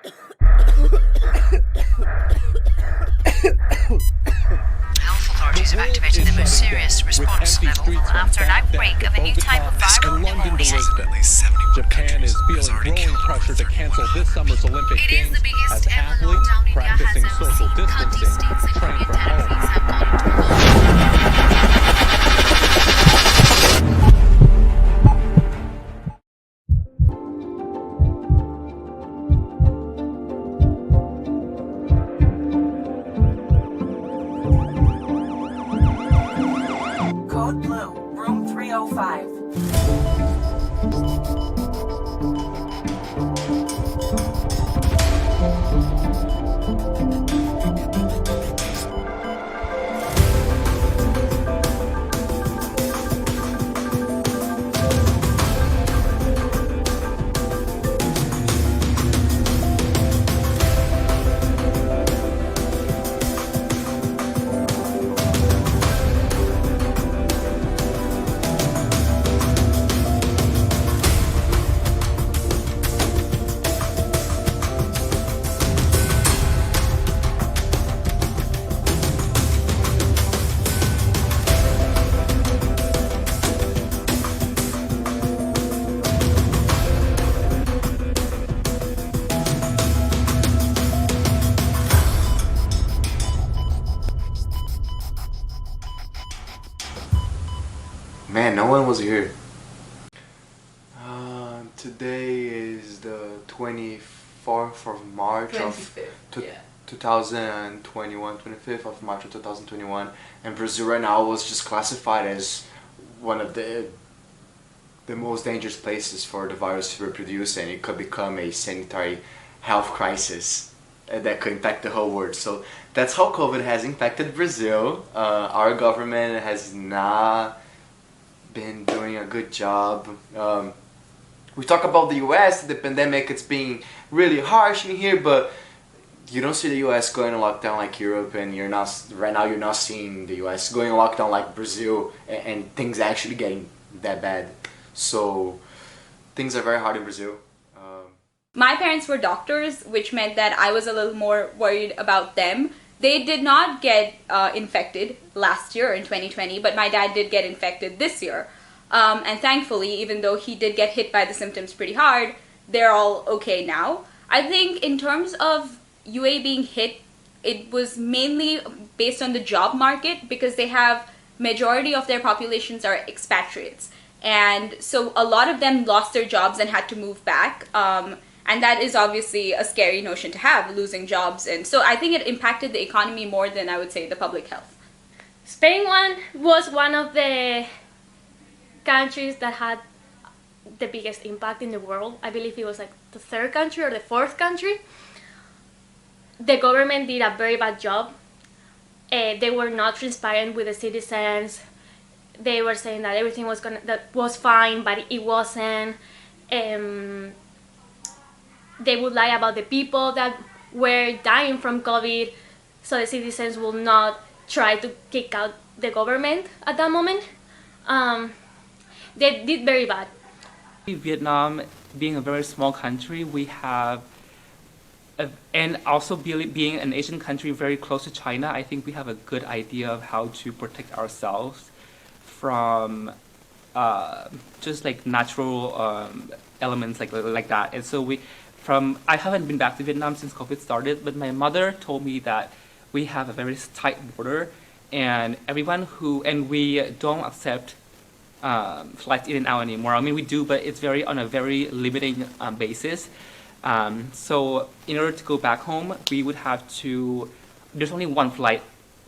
Health authorities have activated the most serious response level after an outbreak of a new type of viral pneumonia. Japan is feeling growing pressure to cancel this summer's Olympic It is Games the biggest as ever athletes lockdown India practicing has ever social seen. County distancing states and train union from home. territories have gone into revolt. Code Blue, room 305. Man, no one was here. Today is the 24th of March 2021, 25th of March of 2021, and Brazil right now was just classified as one of the most dangerous places for the virus to reproduce, and it could become a sanitary health crisis that could impact the whole world. So that's how COVID has impacted Brazil. Our government has not been doing a good job. We talk about the US, the pandemic, it's being really harsh in here, but you don't see the US going on lockdown like Europe, and you're not seeing the US going on lockdown like Brazil, and things actually getting that bad. So things are very hard in Brazil. My parents were doctors, which meant that I was a little more worried about them. They did not get infected last year in 2020, but my dad did get infected this year. And thankfully, even though he did get hit by the symptoms pretty hard, they're all okay now. I think in terms of UA being hit, it was mainly based on the job market, because they have majority of their populations are expatriates. And so a lot of them lost their jobs and had to move back. And that is obviously a scary notion to have, losing jobs. And so I think it impacted the economy more than, I would say, the public health. Spain was one of the countries that had the biggest impact in the world. I believe it was like the third country or the fourth country. The government did a very bad job. They were not transparent with the citizens. They were saying that everything was fine, but it wasn't. They would lie about the people that were dying from COVID, so the citizens will not try to kick out the government at that moment. They did very bad. Vietnam, being a very small country, we have, and also being an Asian country very close to China, I think we have a good idea of how to protect ourselves from just like natural elements like that. And so I haven't been back to Vietnam since COVID started, but my mother told me that we have a very tight border, and we don't accept flights in and out anymore. I mean, we do, but it's on a very limiting basis. So in order to go back home, we would have to, there's only one flight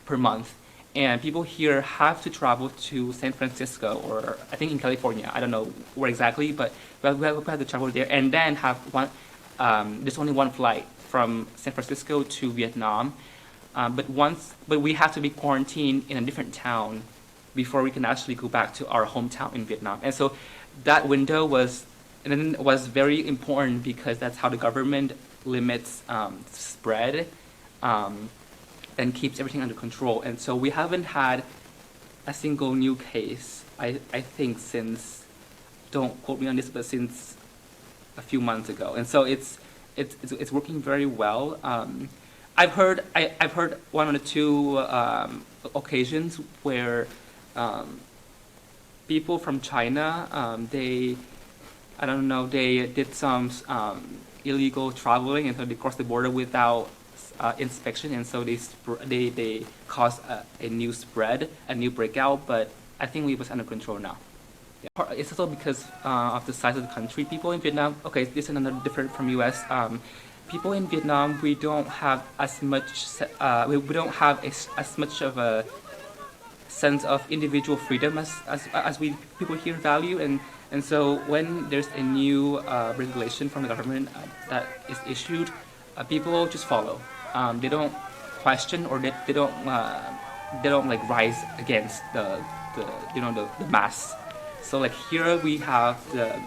per month, and people here have to travel to San Francisco, or I think in California, I don't know where exactly, but we have to travel there, and then have there's only one flight from San Francisco to Vietnam, but we have to be quarantined in a different town before we can actually go back to our hometown in Vietnam. And so that window was very important, because that's how the government limits spread and keeps everything under control. And so we haven't had a single new case, I think, since, don't quote me on this, but since a few months ago. And so it's working very well. I've heard one or two occasions where people from China, I don't know, they did some illegal traveling, and so they crossed the border without inspection, and so they caused a new spread, a new breakout. But I think we was under control now. Yeah. It's also because of the size of the country. People in Vietnam, okay, this is another different from U.S. People in Vietnam, we don't have as much. We don't have as much of a sense of individual freedom as we people here value, and so when there's a new regulation from the government that is issued, people just follow. They don't question, or they don't like rise against the mass. So like here we have the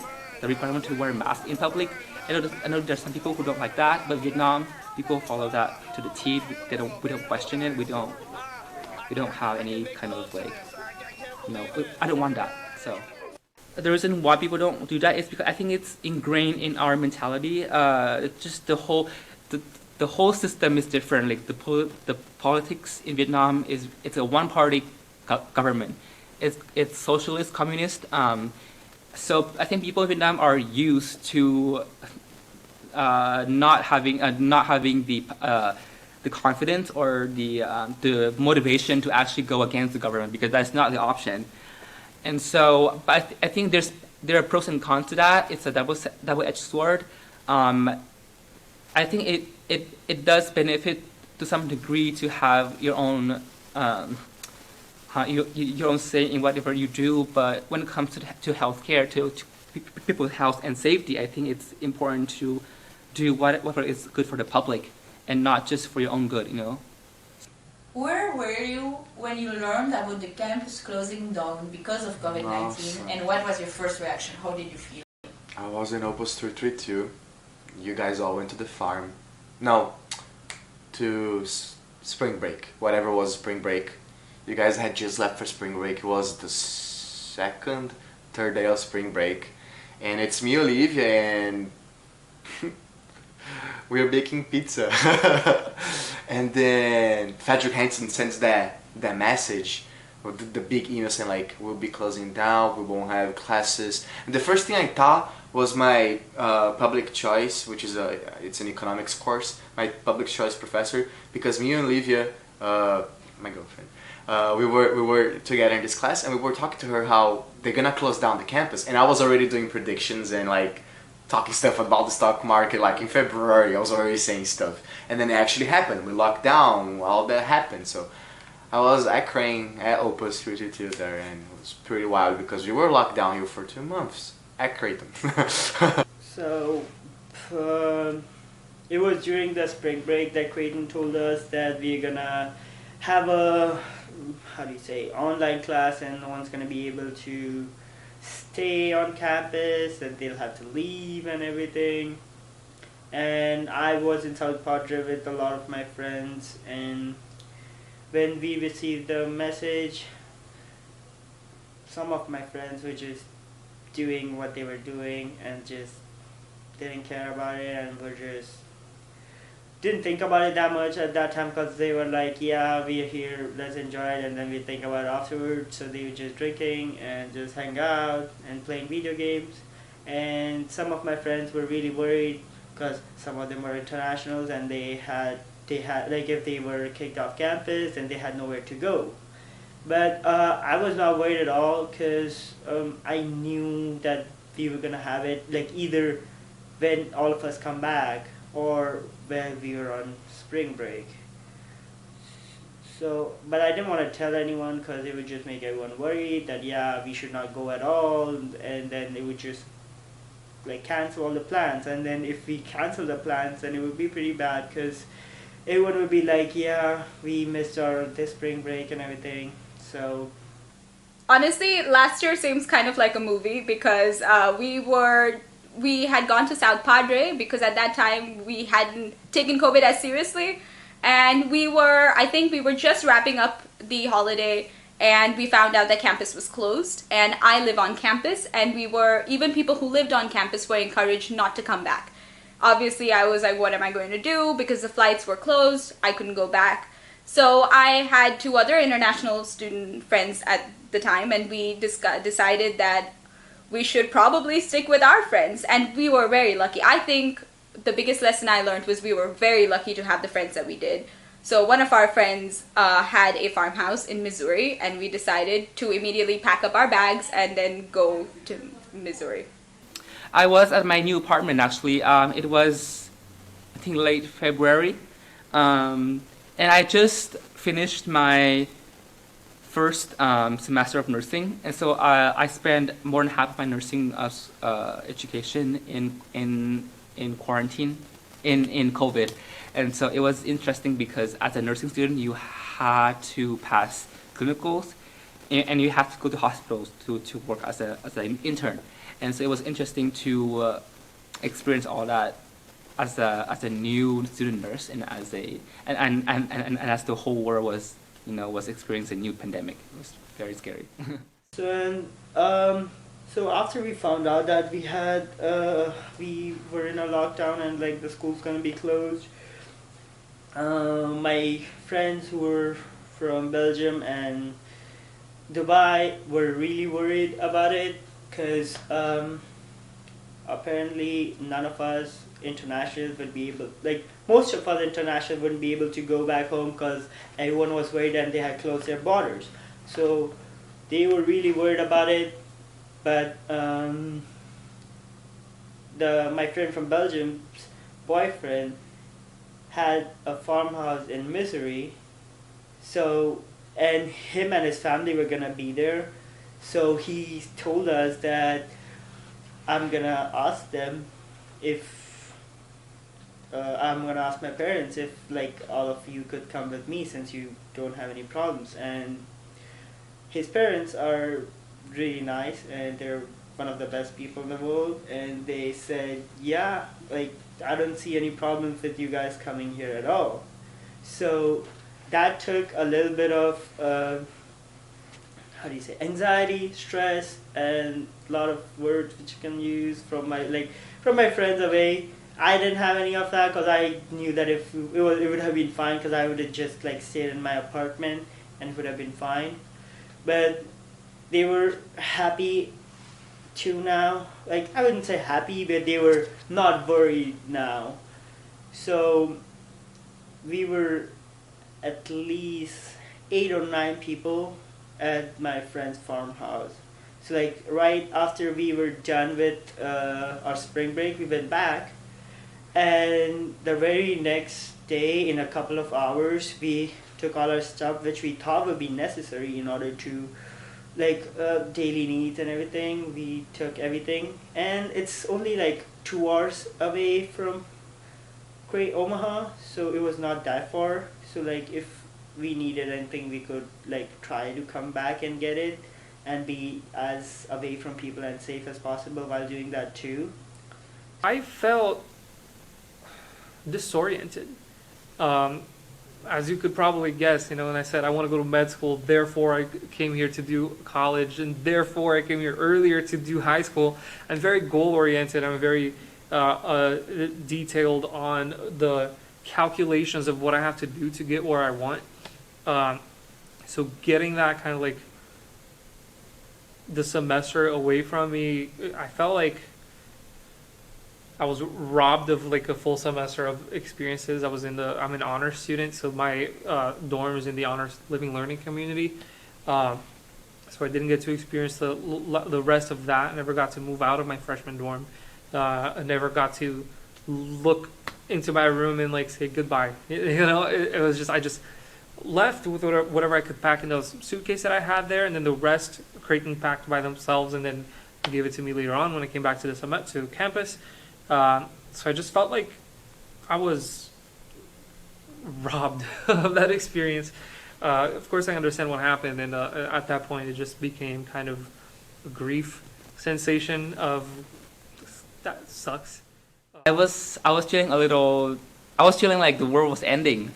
requirement to wear a mask in public. I know there's some people who don't like that, but Vietnam people follow that to the T. We don't question it. We don't have any kind of like, I don't want that. So the reason why people don't do that is because I think it's ingrained in our mentality. It's just the whole system is different. Like the politics in Vietnam it's a one-party government. It's socialist, communist. So I think people in Vietnam are used to not having the confidence or the motivation to actually go against the government, because that's not the option. And so, but I think there are pros and cons to that. It's a double-edged sword. I think it does benefit to some degree to have your own your own say in whatever you do. But when it comes to healthcare, to people's health and safety, I think it's important to do whatever is good for the public, and not just for your own good, Where were you when you learned about the campus closing down because of COVID-19, and what was your first reaction? How did you feel? I was in Opus 332. You guys all went to the farm. No, to spring break. Whatever was spring break. You guys had just left for spring break. It was the third day of spring break. And it's me, Olivia, and we are baking pizza. And then Frederick Hansen sends that message, or the big email saying like, we'll be closing down, we won't have classes. And the first thing I thought was my public choice, which is it's an economics course, my public choice professor, because me and Olivia, my girlfriend, we were together in this class, and we were talking to her how they're gonna close down the campus, and I was already doing predictions and like talking stuff about the stock market. Like in February, I was already saying stuff, and then it actually happened. We locked down, all that happened. So I was at Creighton at Opus 322 there, and it was pretty wild because we were locked down here for 2 months at Creighton. So it was during the spring break that Creighton told us that we're gonna have a online class, and no one's gonna be able to stay on campus, and they'll have to leave and everything. And I was in South Padre with a lot of my friends, and when we received the message, some of my friends were just doing what they were doing and just didn't care about it, and were just didn't think about it that much at that time, because they were like, yeah, we're here, let's enjoy it, and then we think about it afterwards. So they were just drinking and just hang out and playing video games. And some of my friends were really worried because some of them were internationals, and they had like, if they were kicked off campus, and they had nowhere to go. But I was not worried at all, because I knew that we were gonna have it, like either when all of us come back or when we were on spring break. So, but I didn't want to tell anyone, because it would just make everyone worried that, yeah, we should not go at all, and then it would just like cancel all the plans. And then if we cancel the plans, then it would be pretty bad, because everyone would be like, yeah, we missed this spring break and everything. So honestly, last year seems kind of like a movie, because we had gone to South Padre, because at that time we hadn't taken COVID as seriously, and I think we were just wrapping up the holiday, and we found out that campus was closed. And I live on campus, and even people who lived on campus were encouraged not to come back. obviously I was like, what am I going to do? Because the flights were closed, I couldn't go back. So I had 2 other international student friends at the time, and we decided that we should probably stick with our friends. And we were very lucky. I think the biggest lesson I learned was we were very lucky to have the friends that we did. So one of our friends had a farmhouse in Missouri, and we decided to immediately pack up our bags and then go to Missouri. I was at my new apartment actually. It was, I think, late February. And I just finished my first semester of nursing, and so I spent more than half of my nursing education in quarantine, in COVID. And so it was interesting because as a nursing student, you had to pass clinicals, and you have to go to hospitals to work as an intern. And so it was interesting to experience all that as a new student nurse, and as as the whole world was experiencing a new pandemic. It was very scary. So after we found out that we were in a lockdown and like the school's gonna be closed, my friends who were from Belgium and Dubai were really worried about it, because apparently none of us internationals would be able, like most of us internationals wouldn't be able to go back home because everyone was worried and they had closed their borders. So they were really worried about it. But my friend from Belgium's boyfriend had a farmhouse in Missouri, and him and his family were gonna be there. So he told us that I'm gonna ask them if I'm gonna ask my parents if like all of you could come with me since you don't have any problems. And his parents are really nice and they're one of the best people in the world, and they said, yeah, like I don't see any problems with you guys coming here at all. So that took a little bit of anxiety, stress, and a lot of words which you can use from my friends away. I didn't have any of that because I knew that if it would have been fine, because I would have just like stayed in my apartment and it would have been fine. But they were happy too now. Like I wouldn't say happy, but they were not worried now. So we were at least 8 or 9 people at my friend's farmhouse. So like right after we were done with our spring break, we went back, and the very next day, in a couple of hours, we took all our stuff which we thought would be necessary in order to like daily needs and everything. We took everything, and it's only like 2 hours away from Omaha, so it was not that far. So like if we needed anything, we could like try to come back and get it and be as away from people and safe as possible while doing that too. I felt disoriented. As you could probably guess, and I said I want to go to med school, therefore I came here to do college, and therefore I came here earlier to do high school. I'm very goal-oriented. I'm very detailed on the calculations of what I have to do to get where I want. So getting that kind of like the semester away from me, I felt like I was robbed of like a full semester of experiences. I'm an honors student, so my dorm is in the honors living learning community. So I didn't get to experience the rest of that. I never got to move out of my freshman dorm. I never got to look into my room and like say goodbye. It was just, I just left with whatever I could pack in those suitcase that I had there, and then the rest Creighton packed by themselves and then gave it to me later on when I came back to campus. So I just felt like I was robbed of that experience. Of course, I understand what happened, and at that point, it just became kind of a grief sensation of that sucks. I was feeling like the world was ending,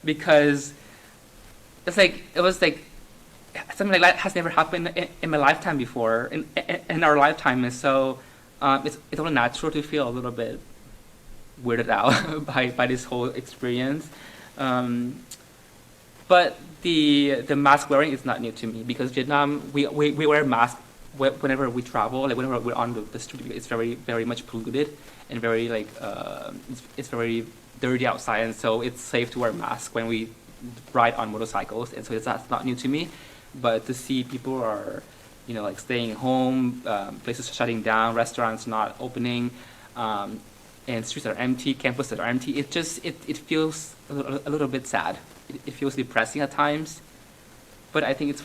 because it was like something like that has never happened in my lifetime before, in our lifetime, and so it's only natural to feel a little bit weirded out by this whole experience. But the mask wearing is not new to me, because Vietnam, we wear masks whenever we travel, like whenever we're on the street. It's very much polluted and very like it's very dirty outside, and so it's safe to wear masks when we ride on motorcycles, and so that's not new to me. But to see people are, you know, like staying home, places shutting down, restaurants not opening, and streets are empty, campuses are empty, it feels a little bit sad. It feels depressing at times. But I think it's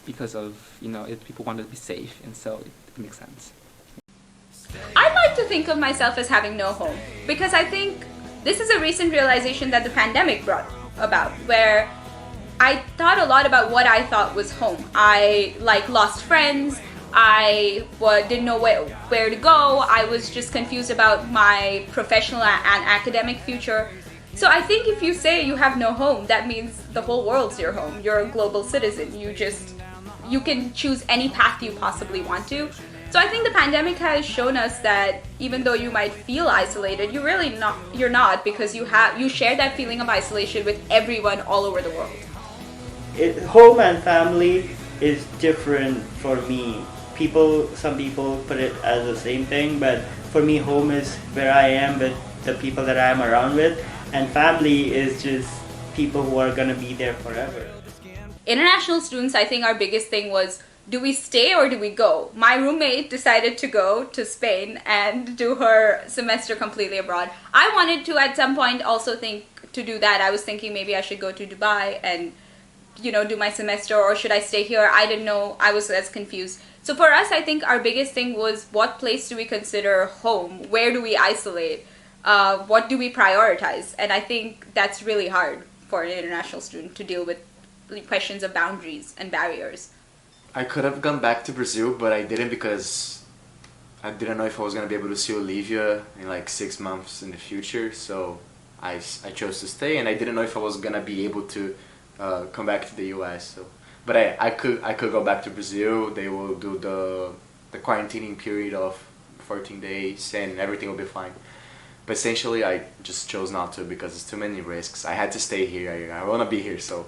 because of, you know, people want to be safe, and so it makes sense. I'd like to think of myself as having no home, because I think this is a recent realization that the pandemic brought about, where I thought a lot about what I thought was home. I lost friends. I didn't know where to go. I was just confused about my professional and academic future. So I think if you say you have no home, that means the whole world's your home. You're a global citizen. You can choose any path you possibly want to. So I think the pandemic has shown us that even though you might feel isolated, you're not, because you share that feeling of isolation with everyone all over the world. Home and family is different for me. Some people put it as the same thing, but for me, home is where I am with the people that I'm around with, and family is just people who are gonna be there forever. International students, I think our biggest thing was, do we stay or do we go? My roommate decided to go to Spain and do her semester completely abroad. I wanted to at some point also think to do that. I was thinking maybe I should go to Dubai and, you know, do my semester, or should I stay here? I didn't know. I was as confused. So for us, I think our biggest thing was, what place do we consider home? Where do we isolate? What do we prioritize? And I think that's really hard for an international student to deal with questions of boundaries and barriers. I could have gone back to Brazil, but I didn't, because I didn't know if I was going to be able to see Olivia in like 6 months in the future. So I chose to stay, and I didn't know if I was going to be able to come back to the US. So, but I could go back to Brazil. They will do the quarantining period of 14 days and everything will be fine. But essentially I just chose not to, because it's too many risks. I had to stay here. I want to be here, so.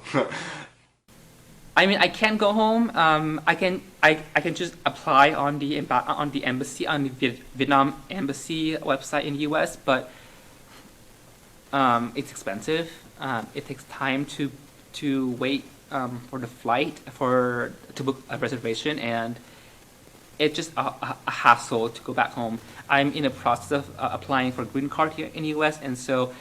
I mean, I can go home. I can just apply on the embassy, on the Vietnam embassy website in the U.S. But it's expensive. It takes time to wait for the flight to book a reservation, and it's just a hassle to go back home. I'm in the process of applying for a green card here in the U.S., and so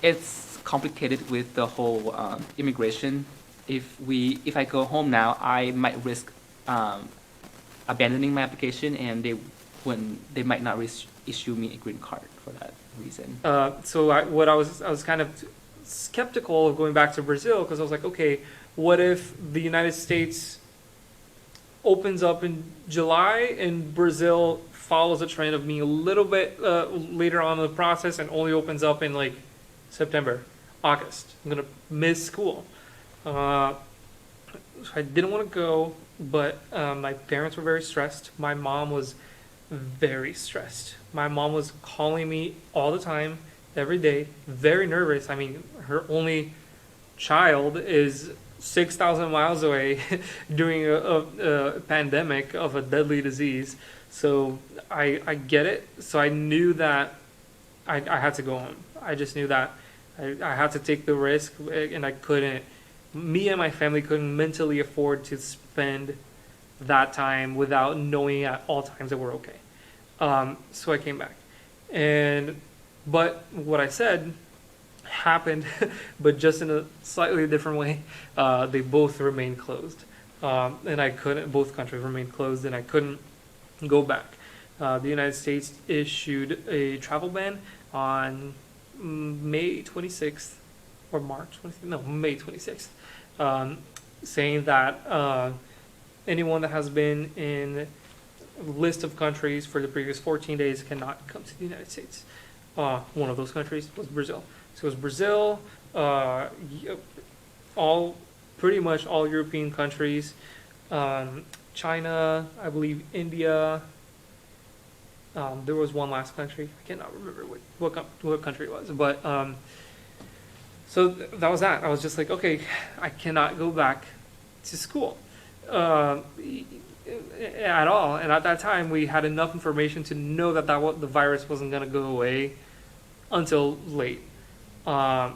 it's complicated with the whole immigration. If I go home now, I might risk abandoning my application, and they might not issue me a green card for that reason. So I was kind of skeptical of going back to Brazil, because I was like, okay, what if the United States opens up in July and Brazil follows a trend of being a little bit later on in the process and only opens up in like September, August. I'm gonna miss school. So I didn't want to go, but my parents were very stressed. My mom was very stressed. My mom was calling me all the time, every day, very nervous. I mean, her only child is 6,000 miles away during a pandemic of a deadly disease. So I get it. So I knew that I had to go home. I just knew that I had to take the risk, and I couldn't. Me and my family couldn't mentally afford to spend that time without knowing at all times that we're okay. So I came back, but what I said happened, but just in a slightly different way. They both remained closed, and I couldn't. Both countries remained closed, and I couldn't go back. The United States issued a travel ban on May 26th. Or March 26th? No, May 26th, saying that anyone that has been in a list of countries for the previous 14 days cannot come to the United States. One of those countries was Brazil. So it was Brazil, pretty much all European countries, China, I believe India, There was one last country. I cannot remember what country it was, but so that was that. I was just like, okay, I cannot go back to school at all. And at that time, we had enough information to know that the virus wasn't going to go away until late. So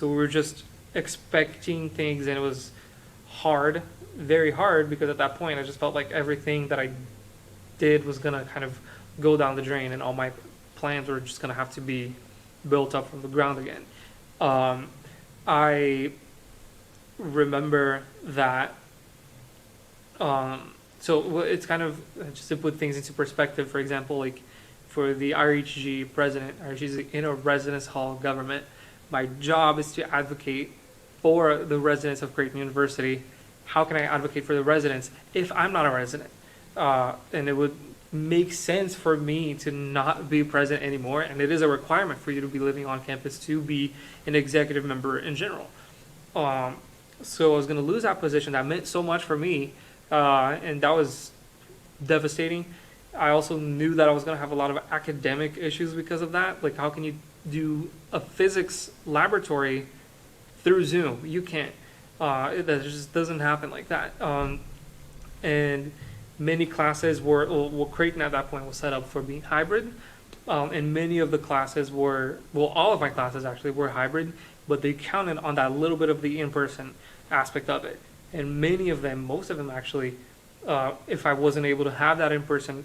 we were just expecting things, and it was hard, very hard, because at that point I just felt like everything that I did was going to kind of go down the drain, and all my plans were just going to have to be built up from the ground again. I remember that, so it's kind of, just to put things into perspective, for example, like for the RHG president, RHG is in a residence hall government. My job is to advocate for the residents of Creighton University. How can I advocate for the residents if I'm not a resident? And it would make sense for me to not be present anymore, and it is a requirement for you to be living on campus to be an executive member in general. So I was going to lose that position. That meant so much for me, and that was devastating. I also knew that I was going to have a lot of academic issues because of that. Like, how can you do a physics laboratory through Zoom? You can't. That just doesn't happen like that. And many classes were, well, Creighton at that point was set up for being hybrid. And many of the classes were, well, all of my classes actually were hybrid, but they counted on that little bit of the in-person aspect of it. And many of them, most of them actually, if I wasn't able to have that in-person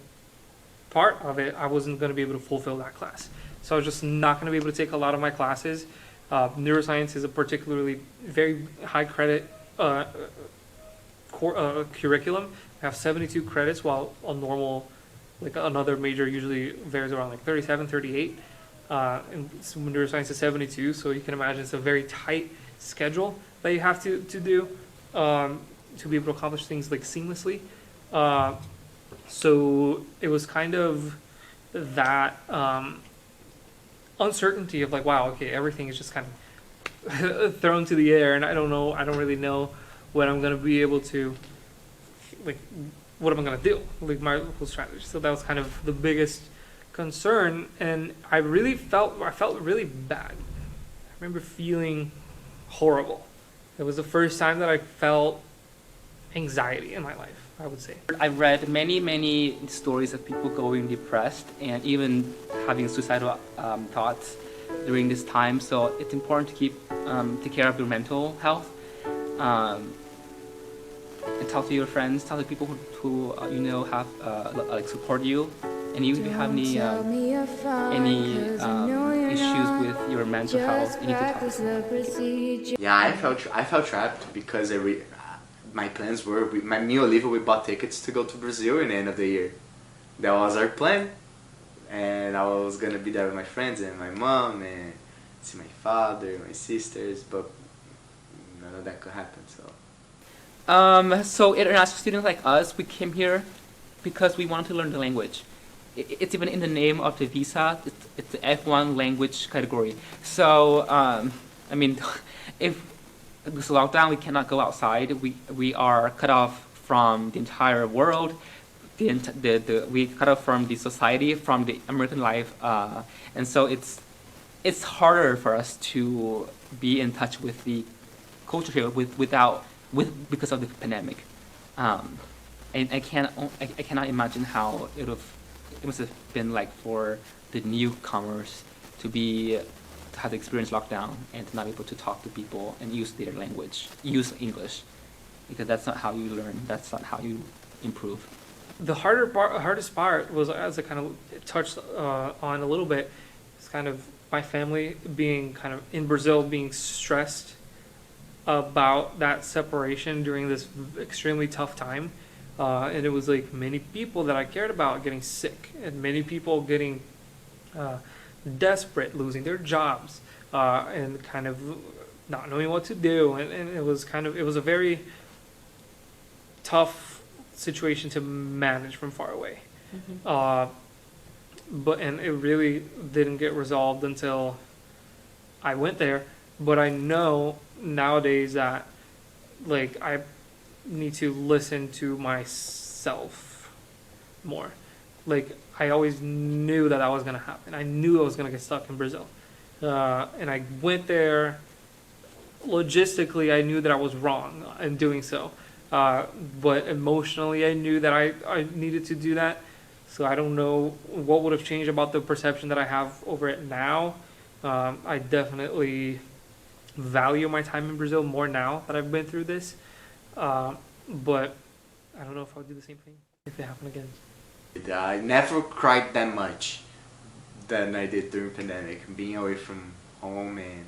part of it, I wasn't going to be able to fulfill that class. So I was just not going to be able to take a lot of my classes. Neuroscience is a particularly very high credit curriculum. I have 72 credits, while a normal, like another major usually varies around like 37, 38. And neuroscience is 72, so you can imagine it's a very tight schedule that you have to do to be able to accomplish things like seamlessly. So it was kind of that uncertainty of like, wow, okay, everything is just kind of thrown to the air, and I don't really know what I'm going to be able to, like, what am I going to do, like my whole strategy. So that was kind of the biggest concern, and I felt really bad. I remember feeling horrible. It was the first time that I felt anxiety in my life, I would say. I've read many stories of people going depressed and even having suicidal thoughts during this time. So it's important to take care of your mental health, and talk to your friends, talk to people who you know have like support you. And if you have any issues with your mental health, you need to talk to someone. Yeah, I felt trapped because my plans were, me and Olivia, we bought tickets to go to Brazil in the end of the year. That was our plan, and I was gonna be there with my friends and my mom and see my father, my sisters, but none of that could happen. So international students like us, we came here because we wanted to learn the language. It's even in the name of the visa. It's the F1 language category. So I mean, if this lockdown, we cannot go outside. We are cut off from the entire world. We cut off from the society, from the American life, and so it's harder for us to be in touch with the culture here because of the pandemic. And I cannot imagine how it must have been like for the newcomers to have the experience lockdown and to not be able to talk to people and use their language, use English, because that's not how you learn. That's not how you improve. The hardest part was, as I kind of touched on a little bit, it's kind of my family being kind of in Brazil, being stressed about that separation during this extremely tough time. And it was like many people that I cared about getting sick, and many people getting desperate, losing their jobs, and kind of not knowing what to do. And it was a very tough situation to manage from far away. And it really didn't get resolved until I went there. But I know nowadays that, like, I need to listen to myself more. Like, I always knew that was going to happen. I knew I was going to get stuck in Brazil. And I went there. Logistically, I knew that I was wrong in doing so. But emotionally, I knew that I needed to do that. So I don't know what would have changed about the perception that I have over it now. I definitely value my time in Brazil more now that I've been through this. But I don't know if I'll do the same thing if it happened again. I never cried that much than I did during pandemic, being away from home. And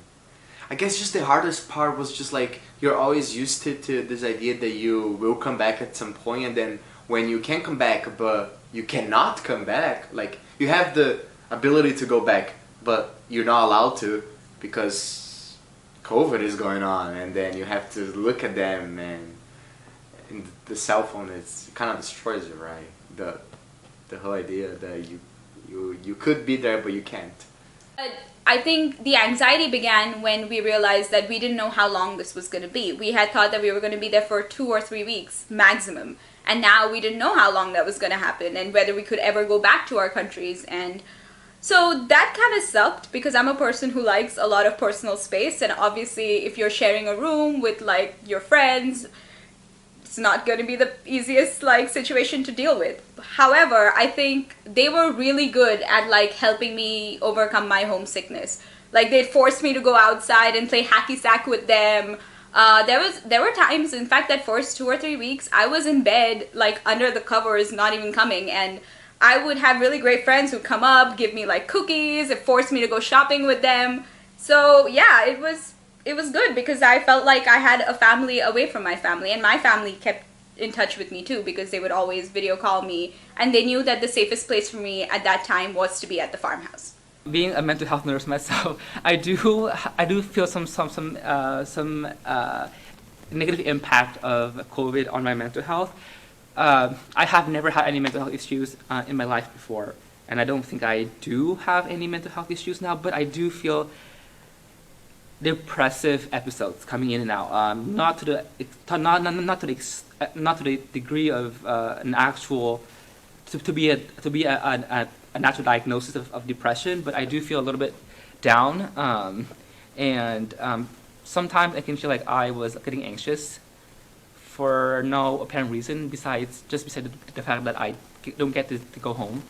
I guess just the hardest part was just like you're always used to this idea that you will come back at some point, and then when you can come back but you cannot come back, like you have the ability to go back but you're not allowed to because COVID is going on, and then you have to look at them, and the cell phone, it's kind of destroys it, right? The whole idea that you could be there but you can't. I think the anxiety began when we realized that we didn't know how long this was going to be. We had thought that we were going to be there for 2 or 3 weeks maximum, and now we didn't know how long that was going to happen and whether we could ever go back to our countries. And so that kind of sucked because I'm a person who likes a lot of personal space, and obviously if you're sharing a room with like your friends, it's not going to be the easiest like situation to deal with. However, I think they were really good at like helping me overcome my homesickness. Like they'd force me to go outside and play hacky sack with them. There were times, in fact, that first 2 or 3 weeks, I was in bed like under the covers, not even coming, and I would have really great friends who'd come up, give me like cookies, it forced me to go shopping with them. So yeah, it was good because I felt like I had a family away from my family, and my family kept in touch with me too because they would always video call me, and they knew that the safest place for me at that time was to be at the farmhouse. Being a mental health nurse myself, I do feel some negative impact of COVID on my mental health. I have never had any mental health issues in my life before, and I don't think I do have any mental health issues now, but I do feel depressive episodes coming in and out. Not to the degree of an actual to be a natural diagnosis of depression, but I do feel a little bit down, and sometimes I can feel like I was getting anxious for no apparent reason besides the fact that I don't get to go home.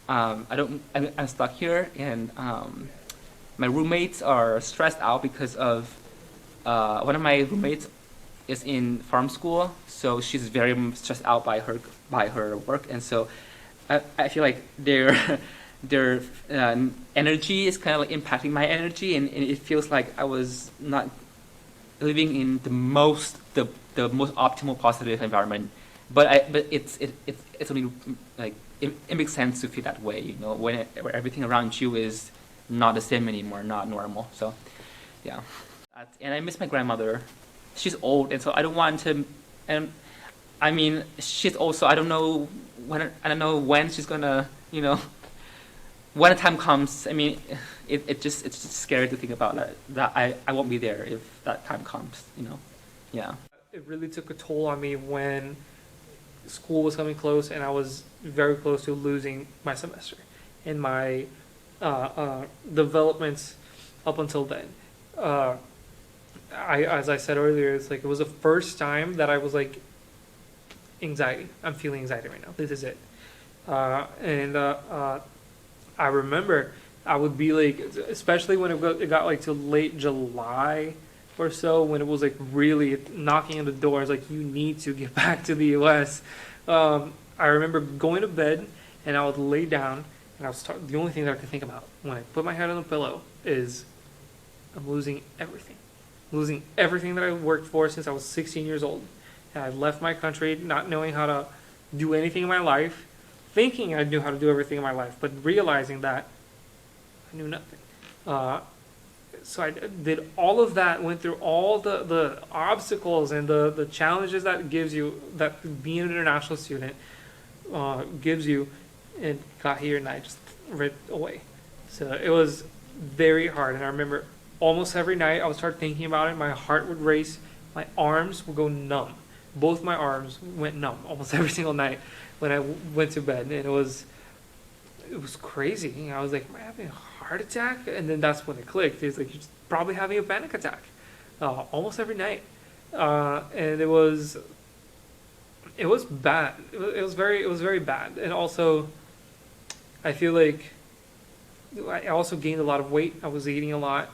I'm stuck here, and my roommates are stressed out because of one of my roommates is in farm school, so she's very stressed out by her work, and so I feel like their energy is kind of like impacting my energy, and it feels like I was not living in the most optimal positive environment. But it's only like it makes sense to feel that way, you know, when everything around you is not the same anymore, not normal. So yeah, and I miss my grandmother. She's old, and so I don't want to. And I mean, she's also I don't know when she's gonna, you know, when the time comes. I mean, it's just scary to think about that I won't be there if that time comes, you know. Yeah. It really took a toll on me when school was coming close, and I was very close to losing my semester and my developments up until then. As I said earlier, it's like it was the first time that I was like, anxiety. I'm feeling anxiety right now. This is it. I remember I would be like, especially when it got like to late July or so, when it was like really knocking on the door. It's like, you need to get back to the U.S. I remember going to bed, and I would lay down, and the only thing that I could think about when I put my head on the pillow is I'm losing everything. Losing everything that I worked for since I was 16 years old. And I left my country not knowing how to do anything in my life, thinking I knew how to do everything in my life, but realizing that I knew nothing. So I did all of that, went through all the obstacles and the challenges that gives you, that being an international student gives you, and got here and I just ripped away. So it was very hard, and I remember almost every night I would start thinking about it, my heart would race, my arms would go numb. Both my arms went numb almost every single night when I went to bed, and it was it was crazy. I was like, am I having a heart attack? And then that's when it clicked. It's like, you're just probably having a panic attack almost every night. And it was bad. It was very bad. And also, I feel like I also gained a lot of weight. I was eating a lot.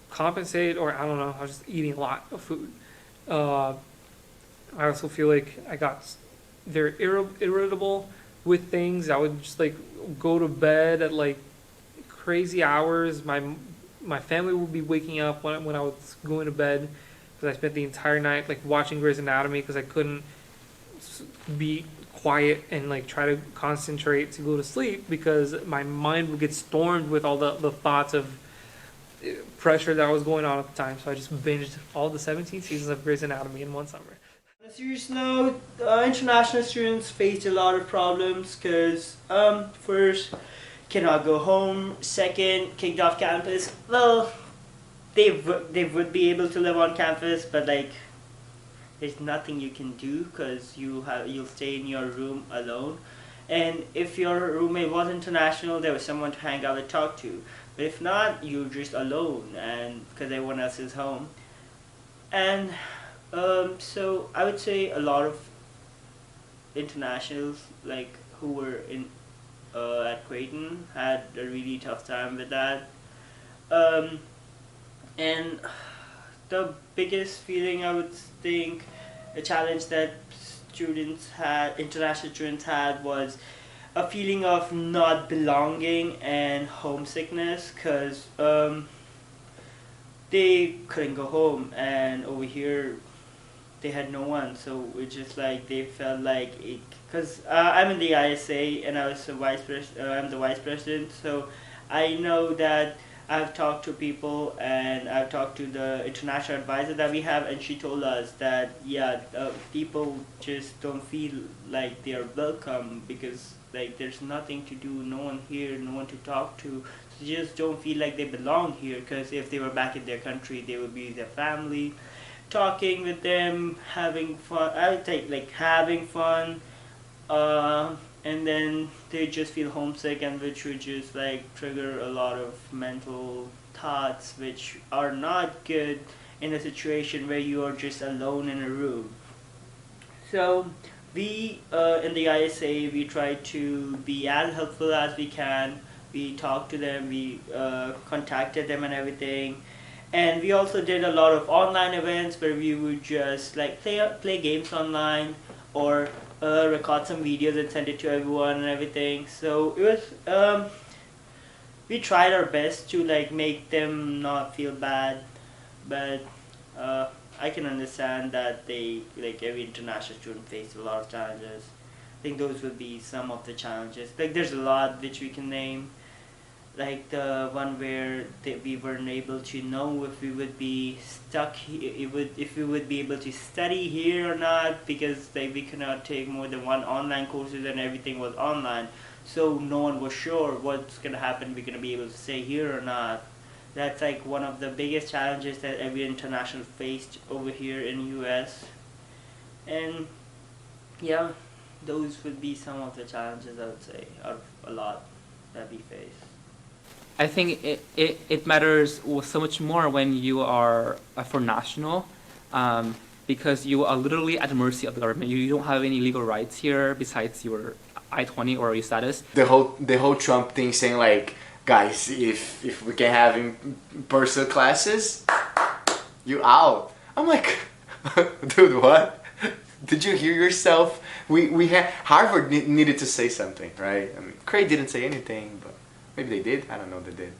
Compensate, or I don't know, I was just eating a lot of food. I also feel like I got very irritable with things. I would just like go to bed at like crazy hours. My family would be waking up when I was going to bed, because I spent the entire night like watching Grey's Anatomy, because I couldn't be quiet and like try to concentrate to go to sleep, because my mind would get stormed with all the thoughts of pressure that was going on at the time. So I just binged all the 17 seasons of Grey's Anatomy in one summer. On a serious note, international students faced a lot of problems because first, cannot go home. Second, kicked off campus. Well, they would be able to live on campus, but like there's nothing you can do because you'll stay in your room alone. And if your roommate was international, there was someone to hang out and talk to. But if not, you're just alone, and because everyone else is home. And so I would say a lot of internationals, like who were in at Creighton, had a really tough time with that. And the biggest feeling, I would think, a challenge that international students had, was a feeling of not belonging and homesickness, because they couldn't go home, and over here they had no one. So it's just like they felt like it, because I'm in the ISA and I'm the vice president, so I know that I've talked to people, and I've talked to the international advisor that we have, and she told us that people just don't feel like they're welcome, because like there's nothing to do, no one here, no one to talk to. So they just don't feel like they belong here, because if they were back in their country, they would be with their family, talking with them, having fun. I would take like having fun, and then they just feel homesick, and which would just like trigger a lot of mental thoughts which are not good in a situation where you are just alone in a room. So we in the ISA, we try to be as helpful as we can. We talked to them, we contacted them and everything. And we also did a lot of online events where we would just like play games online, or record some videos and send it to everyone and everything. So it was we tried our best to like make them not feel bad, but I can understand that they, like every international student, faced a lot of challenges. I think those would be some of the challenges. Like there's a lot which we can name, like the one where we weren't able to know if we would be stuck if we would be able to study here or not, because like we could not take more than one online courses and everything was online, so no one was sure what's gonna happen, we're gonna be able to stay here or not. That's like one of the biggest challenges that every international faced over here in US. And yeah, those would be some of the challenges, I would say, out of a lot that we face. I think it matters so much more when you are a foreign national, because you are literally at the mercy of the government. You don't have any legal rights here besides your I-20 or your status. The whole Trump thing, saying like, guys, if we can have in-person classes, you out. I'm like, dude, what? Did you hear yourself? We had Harvard needed to say something, right? I mean, Creighton didn't say anything, but maybe they did. I don't know. They did.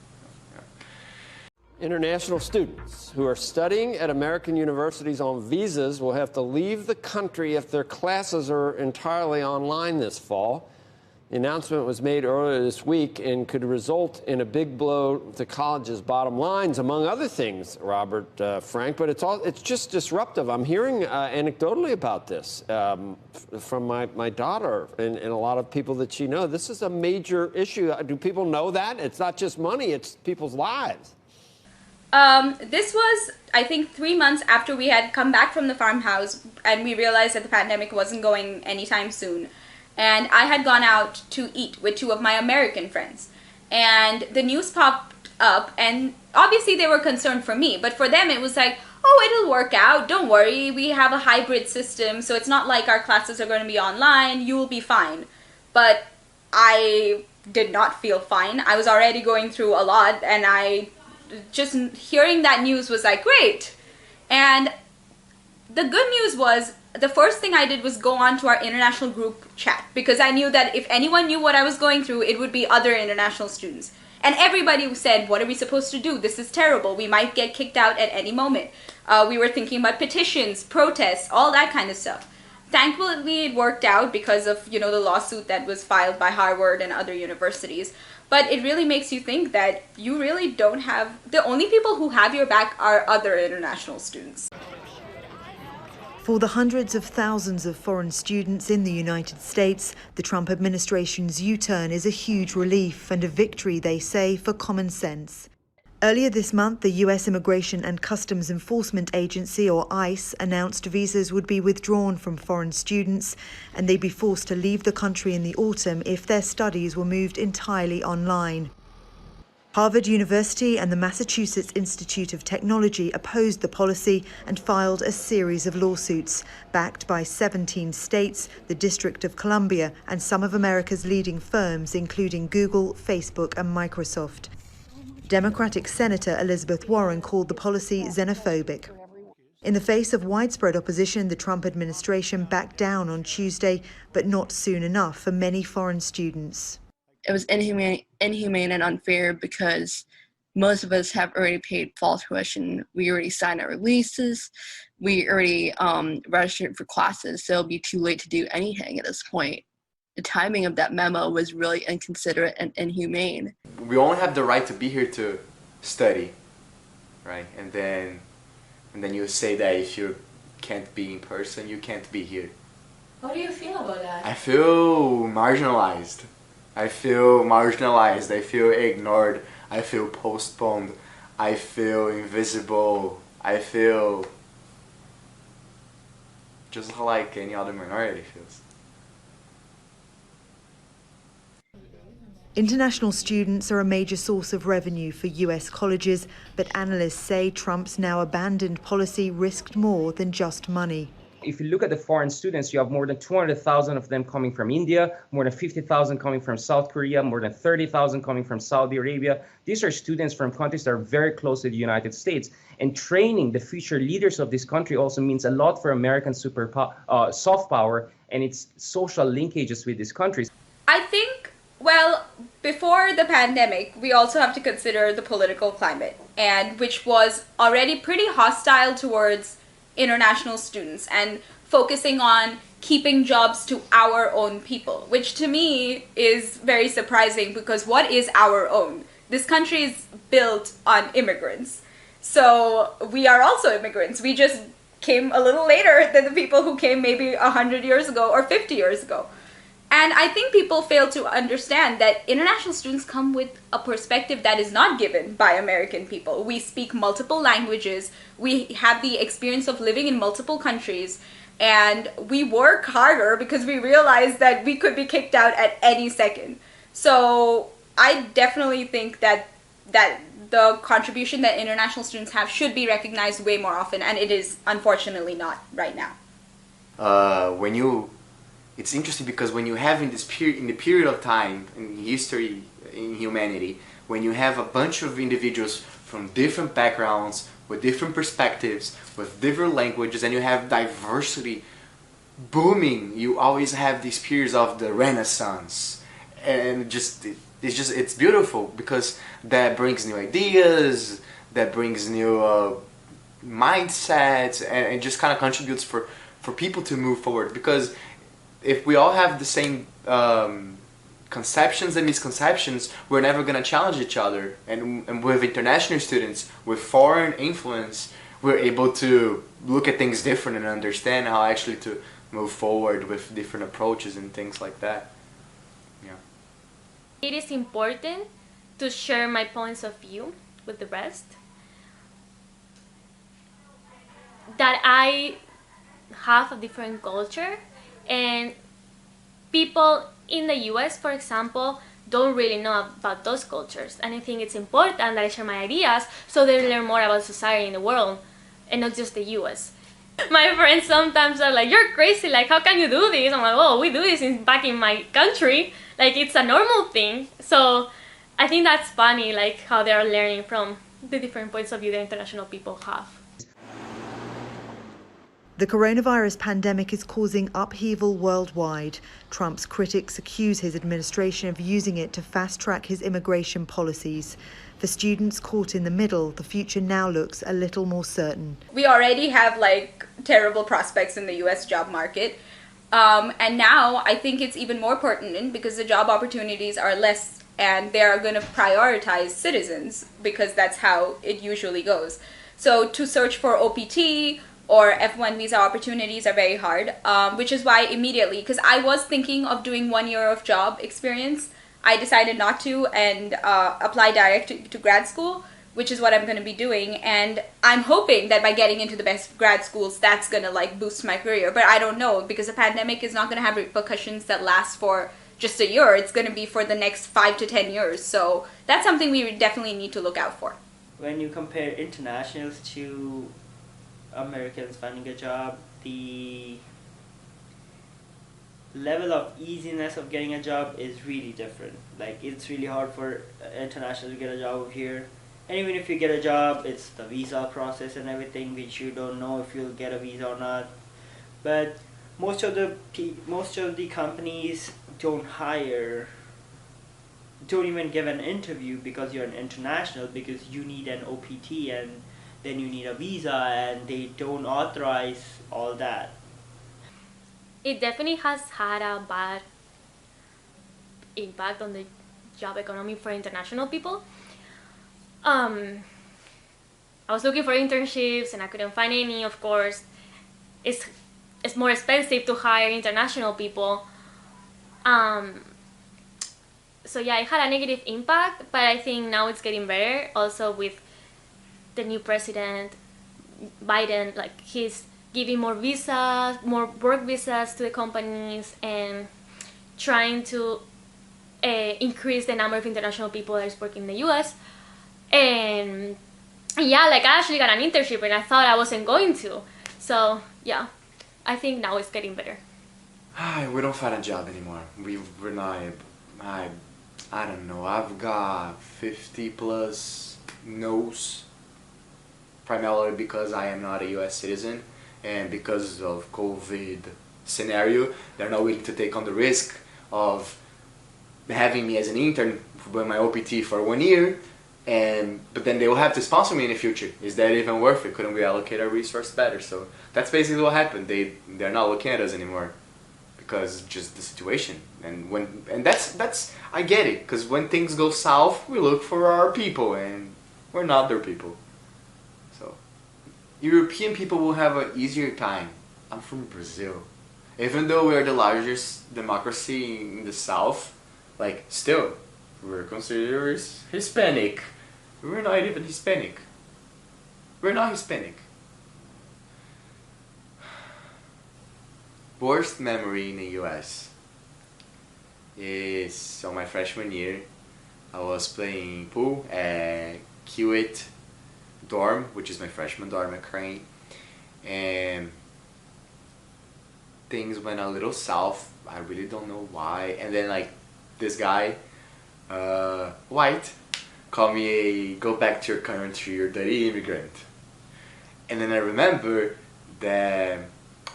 Yeah. International students who are studying at American universities on visas will have to leave the country if their classes are entirely online this fall. The announcement was made earlier this week and could result in a big blow to colleges' bottom lines, among other things, Robert, Frank. But it's just disruptive. I'm hearing anecdotally about this from my daughter and a lot of people that she knows. This is a major issue. Do people know that? It's not just money, it's people's lives. This was, I think, 3 months after we had come back from the farmhouse and we realized that the pandemic wasn't going anytime soon. and I had gone out to eat with two of my American friends. And the news popped up, and obviously they were concerned for me, but for them it was like, oh, it'll work out, don't worry, we have a hybrid system, so it's not like our classes are going to be online, you will be fine. But I did not feel fine. I was already going through a lot, and I just hearing that news was like, great. And the good news was, the first thing I did was go on to our international group chat, because I knew that if anyone knew what I was going through, it would be other international students. And everybody said, what are we supposed to do? This is terrible. We might get kicked out at any moment. We were thinking about petitions, protests, all that kind of stuff. Thankfully, it worked out because of, the lawsuit that was filed by Harvard and other universities. But it really makes you think that you really don't have, the only people who have your back are other international students. For the hundreds of thousands of foreign students in the United States, the Trump administration's U-turn is a huge relief and a victory, they say, for common sense. Earlier this month, the U.S. Immigration and Customs Enforcement Agency, or ICE, announced visas would be withdrawn from foreign students and they'd be forced to leave the country in the autumn if their studies were moved entirely online. Harvard University and the Massachusetts Institute of Technology opposed the policy and filed a series of lawsuits, backed by 17 states, the District of Columbia, and some of America's leading firms, including Google, Facebook, and Microsoft. Democratic Senator Elizabeth Warren called the policy xenophobic. In the face of widespread opposition, the Trump administration backed down on Tuesday, but not soon enough for many foreign students. It was inhumane and unfair because most of us have already paid fall tuition. We already signed our releases. We already registered for classes, so it'll be too late to do anything at this point. The timing of that memo was really inconsiderate and inhumane. We only have the right to be here to study, right? And then you say that if you can't be in person, you can't be here. How do you feel about that? I feel marginalized. I feel ignored. I feel postponed. I feel invisible. I feel just like any other minority feels. International students are a major source of revenue for US colleges, but analysts say Trump's now abandoned policy risked more than just money. If you look at the foreign students, you have more than 200,000 of them coming from India, more than 50,000 coming from South Korea, more than 30,000 coming from Saudi Arabia. These are students from countries that are very close to the United States. And training the future leaders of this country also means a lot for American soft power and its social linkages with these countries. I think, well, before the pandemic, we also have to consider the political climate, and which was already pretty hostile towards international students and focusing on keeping jobs to our own people, which to me is very surprising because what is our own? This country is built on immigrants. So we are also immigrants. We just came a little later than the people who came maybe 100 years ago or 50 years ago. And I think people fail to understand that international students come with a perspective that is not given by American people. We speak multiple languages, we have the experience of living in multiple countries, and we work harder because we realize that we could be kicked out at any second. So I definitely think that the contribution that international students have should be recognized way more often, and it is unfortunately not right now. It's interesting because when you have in the period of time in history, in humanity, when you have a bunch of individuals from different backgrounds, with different perspectives, with different languages, and you have diversity booming, you always have these periods of the Renaissance, and it's beautiful because that brings new ideas, that brings new mindsets, and it just kind of contributes for people to move forward. Because if we all have the same conceptions and misconceptions, we're never going to challenge each other. And with international students, with foreign influence, we're able to look at things different and understand how actually to move forward with different approaches and things like that. Yeah. It is important to share my points of view with the rest. That I have a different culture, and people in the US, for example, don't really know about those cultures. And I think it's important that I share my ideas so they learn more about society in the world and not just the US. My friends sometimes are like, you're crazy, like how can you do this? I'm like, oh, we do this back in my country. Like it's a normal thing. So I think that's funny, like how they're learning from the different points of view that international people have. The coronavirus pandemic is causing upheaval worldwide. Trump's critics accuse his administration of using it to fast-track his immigration policies. For students caught in the middle, the future now looks a little more certain. We already have like terrible prospects in the US job market. And now I think it's even more pertinent because the job opportunities are less and they are going to prioritize citizens because that's how it usually goes. So to search for OPT or F1 visa opportunities are very hard, which is why immediately, because I was thinking of doing 1 year of job experience, I decided not to and apply direct to grad school, which is what I'm going to be doing. And I'm hoping that by getting into the best grad schools, that's going to like boost my career. But I don't know, because the pandemic is not going to have repercussions that last for just a year. It's going to be for the next 5 to 10 years. So that's something we definitely need to look out for. When you compare internationals to Americans finding a job, the level of easiness of getting a job is really different. Like it's really hard for internationals to get a job over here. And even if you get a job, it's the visa process and everything, which you don't know if you'll get a visa or not. But most of the companies don't even give an interview because you're an international, because you need an OPT and then you need a visa, and they don't authorize all that. It definitely has had a bad impact on the job economy for international people. I was looking for internships and I couldn't find any, of course. It's more expensive to hire international people. So yeah, it had a negative impact, but I think now it's getting better. Also with the new president, Biden, like he's giving more visas, more work visas to the companies and trying to increase the number of international people that is working in the US. And yeah, like I actually got an internship and I thought I wasn't going to. So yeah, I think now it's getting better. We don't find a job anymore. We're not, I don't know, I've got 50 plus no's, primarily because I am not a US citizen and because of COVID scenario. They're not willing to take on the risk of having me as an intern with my OPT for 1 year, but then they will have to sponsor me in the future. Is that even worth it? Couldn't we allocate our resource better? So that's basically what happened. They're not looking at us anymore because just the situation. And that's I get it, because when things go south, we look for our people and we're not their people. So European people will have an easier time. I'm from Brazil. Even though we're the largest democracy in the south, like still we're considered Hispanic. We're not even Hispanic. We're not Hispanic. Worst memory in the US is on my freshman year. I was playing pool at Creighton dorm, which is my freshman dorm at Creighton, and things went a little south. I really don't know why. And then like this guy, white, called me go back to your country, you're dirty immigrant. And then I remember that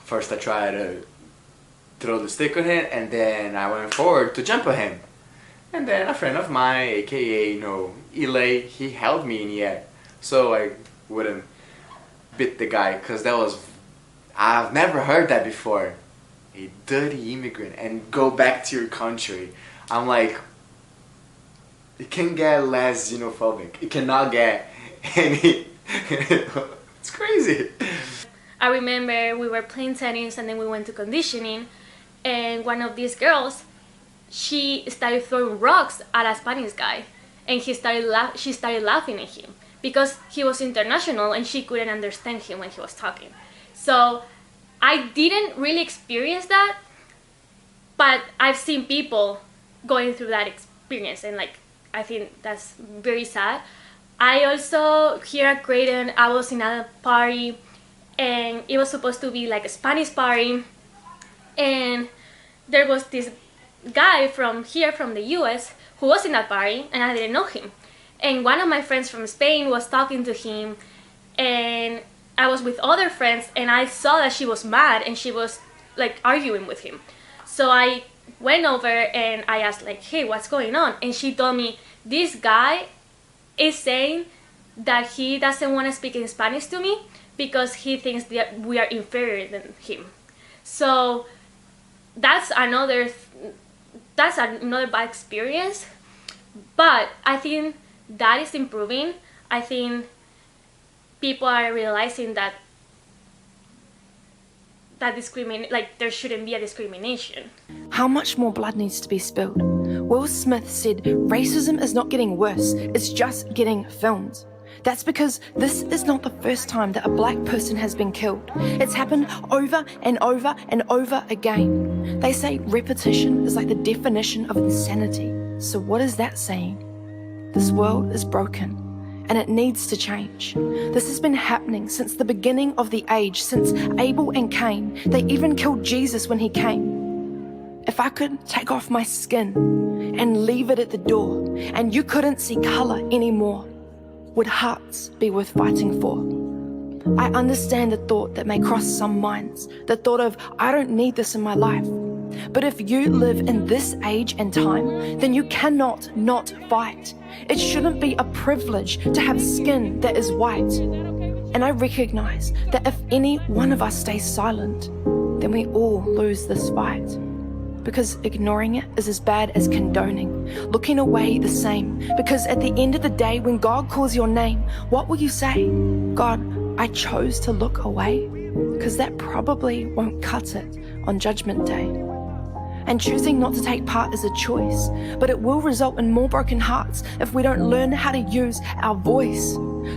first I tried to throw the stick on him, and then I went forward to jump on him. And then a friend of mine, aka Eli, he held me in the air so I wouldn't bit the guy, because I've never heard that before. A dirty immigrant and go back to your country. I'm like, it can get less xenophobic. It cannot get any. It's crazy. I remember we were playing tennis and then we went to conditioning, and one of these girls, she started throwing rocks at a Spanish guy, and she started laughing at him because he was international and she couldn't understand him when he was talking. So I didn't really experience that But I've seen people going through that experience, and like I think that's very sad. I also, here at Creighton, I was in a party, and it was supposed to be like a Spanish party, and there was this guy from here, from the US, who was in that party, and I didn't know him. And one of my friends from Spain was talking to him, and I was with other friends, and I saw that she was mad, and she was like arguing with him. So I went over and I asked like, hey, what's going on? And she told me, this guy is saying that he doesn't want to speak in Spanish to me because he thinks that we are inferior than him. So that's another bad experience. But I think that is improving. I think people are realizing that there shouldn't be a discrimination. How much more blood needs to be spilled? Will Smith said, racism is not getting worse, it's just getting filmed. That's because this is not the first time that a black person has been killed. It's happened over and over and over again. They say repetition is like the definition of insanity. So what is that saying? This world is broken, and it needs to change. This has been happening since the beginning of the age, since Abel and Cain. They even killed Jesus when he came. If I could take off my skin and leave it at the door, and you couldn't see color anymore, would hearts be worth fighting for? I understand the thought that may cross some minds, the thought of, I don't need this in my life. But if you live in this age and time, then you cannot not fight. It shouldn't be a privilege to have skin that is white. And I recognize that if any one of us stays silent, then we all lose this fight. Because ignoring it is as bad as condoning, looking away the same. Because at the end of the day, when God calls your name, what will you say? God, I chose to look away? Because that probably won't cut it on Judgment Day. And choosing not to take part is a choice, but it will result in more broken hearts if we don't learn how to use our voice.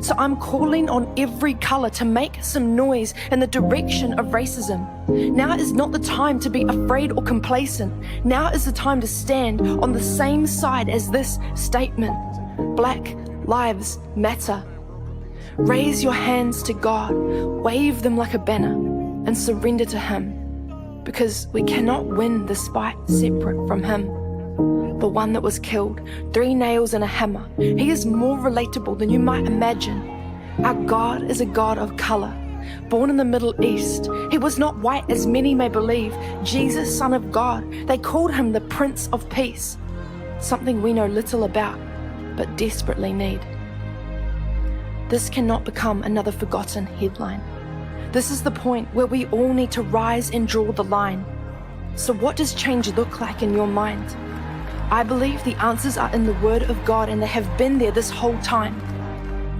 So I'm calling on every color to make some noise in the direction of racism. Now is not the time to be afraid or complacent. Now is the time to stand on the same side as this statement. Black Lives Matter. Raise your hands to God, wave them like a banner, and surrender to Him. Because we cannot win this fight separate from Him. The one that was killed, 3 nails and a hammer. He is more relatable than you might imagine. Our God is a God of color. Born in the Middle East, He was not white as many may believe. Jesus, Son of God, they called Him the Prince of Peace. Something we know little about, but desperately need. This cannot become another forgotten headline. This is the point where we all need to rise and draw the line. So what does change look like in your mind? I believe the answers are in the Word of God, and they have been there this whole time.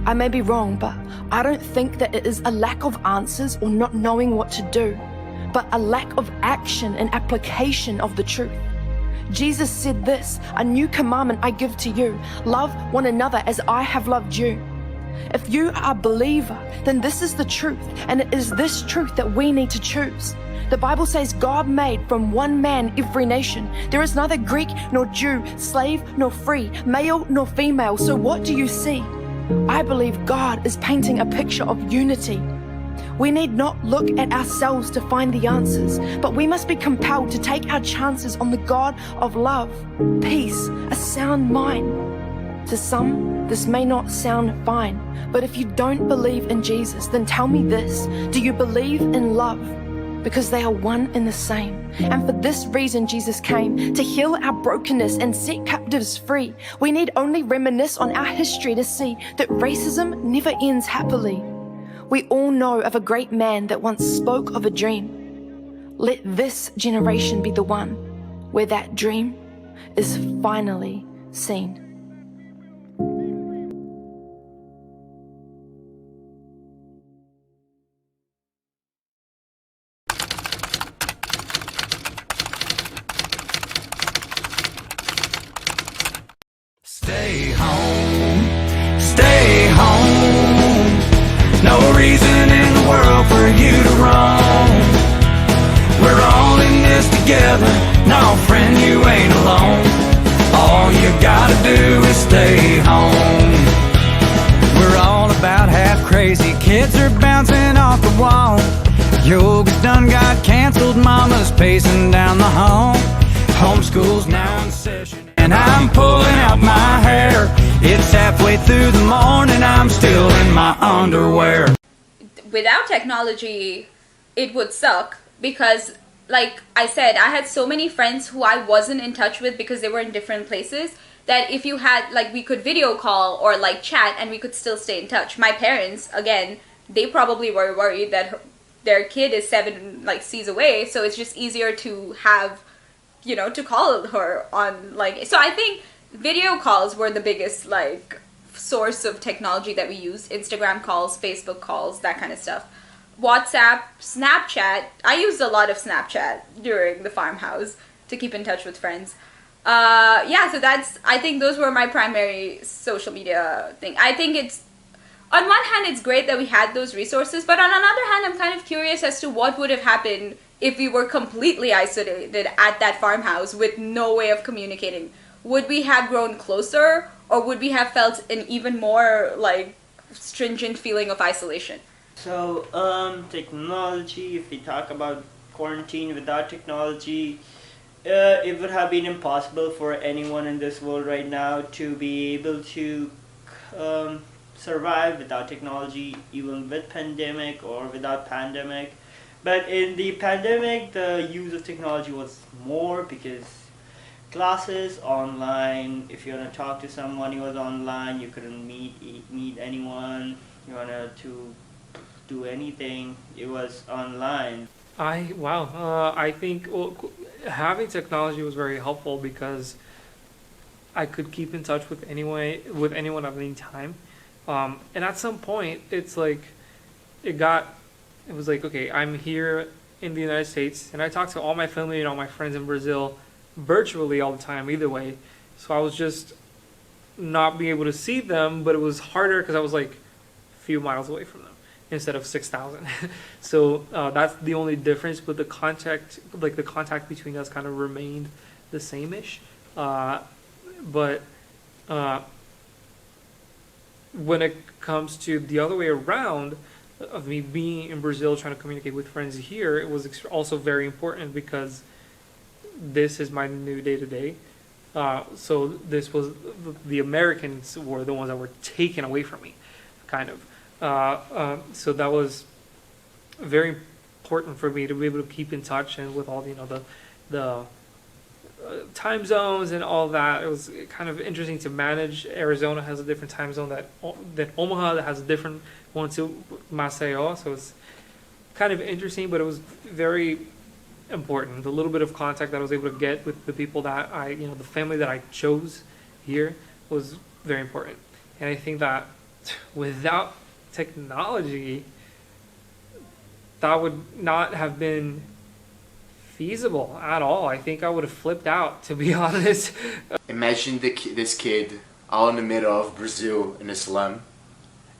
I may be wrong, but I don't think that it is a lack of answers or not knowing what to do, but a lack of action and application of the truth. Jesus said this, a new commandment I give to you, love one another as I have loved you. If you are a believer, then this is the truth, and it is this truth that we need to choose. The Bible says God made from one man every nation. There is neither Greek nor Jew, slave nor free, male nor female. So what do you see? I believe God is painting a picture of unity. We need not look at ourselves to find the answers, but we must be compelled to take our chances on the God of love, peace, a sound mind. To some, this may not sound fine, but if you don't believe in Jesus, then tell me this. Do you believe in love? Because they are one and the same. And for this reason Jesus came, to heal our brokenness and set captives free. We need only reminisce on our history to see that racism never ends happily. We all know of a great man that once spoke of a dream. Let this generation be the one where that dream is finally seen. Stay home, stay home. No reason in the world for you to roam. We're all in this together, no do is stay home. We're all about half crazy, kids are bouncing off the wall. Yoga's done got canceled, mama's pacing down the hall. Homeschool's now in session, and I'm pulling out my hair. It's halfway through the morning, I'm still in my underwear. Without technology, it would suck because, like I said, I had so many friends who I wasn't in touch with because they were in different places, that if you had, like, we could video call or like chat and we could still stay in touch. My parents, again, they probably were worried that their kid is 7 like seas away, so it's just easier to have, you know, to call her on, like, so I think video calls were the biggest, like, source of technology that we use. Instagram calls, Facebook calls, that kind of stuff. WhatsApp, Snapchat. I used a lot of Snapchat during the farmhouse to keep in touch with friends. Yeah, so I think those were my primary social media thing. I think it's, on one hand, it's great that we had those resources, but on another hand, I'm kind of curious as to what would have happened if we were completely isolated at that farmhouse with no way of communicating. Would we have grown closer, or would we have felt an even more, like, stringent feeling of isolation? So, technology, if we talk about quarantine without technology, it would have been impossible for anyone in this world right now to be able to survive without technology, even with pandemic or without pandemic. But in the pandemic, the use of technology was more because classes online, if you want to talk to someone, it was online, you couldn't meet anyone, you wanted to do anything, it was online. I think having technology was very helpful because I could keep in touch with anyone at any time. And at some point, it's like, it was like, okay, I'm here in the United States, and I talk to all my family and all my friends in Brazil virtually all the time, either way. So I was just not being able to see them, but it was harder because I was like a few miles away from them instead of 6,000. So that's the only difference, but the contact between us kind of remained the same-ish. But when it comes to the other way around, of me being in Brazil trying to communicate with friends here, it was also very important because this is my new day-to-day. So this was, the Americans were the ones that were taken away from me, kind of. So that was very important for me to be able to keep in touch, and with all the time zones and all that. It was kind of interesting to manage. Arizona has a different time zone than Omaha, that has a different one to Maceió. So it's kind of interesting, but it was very important. The little bit of contact that I was able to get with the people that the family that I chose here was very important. And I think that without technology, that would not have been feasible at all. I think I would have flipped out, to be honest. Imagine this kid out in the middle of Brazil in a slum,